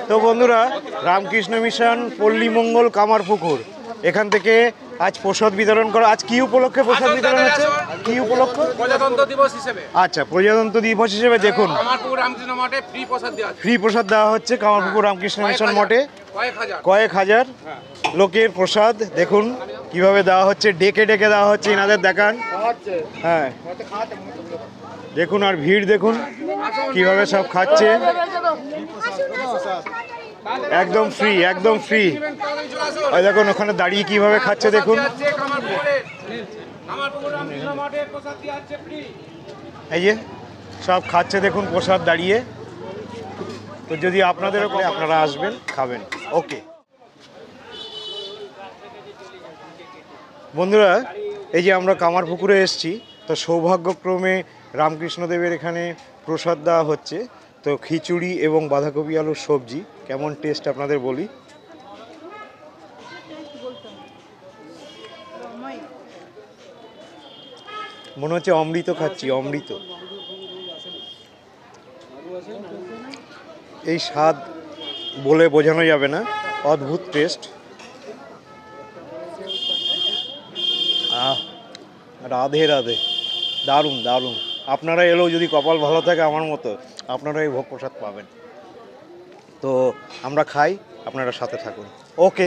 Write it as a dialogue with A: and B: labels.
A: তো বন্ধুরা, রামকৃষ্ণ মিশন পল্লীমঙ্গল কামারপুকুর এখান থেকে আজ প্রসাদ বিতরণ করা। আজ কি উপলক্ষে প্রসাদ বিতরণ হচ্ছে? কি উপলক্ষ?
B: প্রজাতন্ত্র দিবস হিসেবে।
A: আচ্ছা, প্রজাতন্ত্র দিবস হিসেবে দেখুন
B: কামারপুকুর রামকৃষ্ণ মঠে ফ্রি প্রসাদ দেওয়া হচ্ছে।
A: ফ্রি প্রসাদ দেওয়া হচ্ছে কামারপুকুর রামকৃষ্ণ মিশন মঠে। কয়েক হাজার লোকের প্রসাদ দেখুন কিভাবে দেওয়া হচ্ছে, ডেকে ডেকে দেওয়া হচ্ছে। এনাদের দেখান, হ্যাঁ দেখুন, আর ভিড় দেখুন কিভাবে সব খাচ্ছে। একদম ফ্রি, একদম ফ্রি। ওই দেখুন ওখানে দাঁড়িয়ে কিভাবে খাচ্ছে দেখুন। এই যে সব খাচ্ছে দেখুন প্রসাদ দাঁড়িয়ে। তো যদি আপনাদেরও করে আপনারা আসবেন, খাবেন। ওকে বন্ধুরা, এই যে আমরা কামারপুকুরে এসেছি, তো সৌভাগ্যক্রমে রামকৃষ্ণদেবের এখানে প্রসাদ দেওয়া হচ্ছে। তো খিচুড়ি এবং বাঁধাকপি আলুর সবজি, কেমন টেস্ট আপনাদের বলি। মনে হচ্ছে অমৃত খাচ্ছি, অমৃত। এই স্বাদ বলে বোঝানো যাবে না, অদ্ভুত টেস্ট। রাধে রাধে, দারুণ দারুণ। আপনারা এলেও যদি কপাল ভালো থাকে আমার মতো, আপনারা এই ভোগ প্রসাদ পাবেন। তো আমরা খাই, আপনারা সাথে থাকুন। ওকে।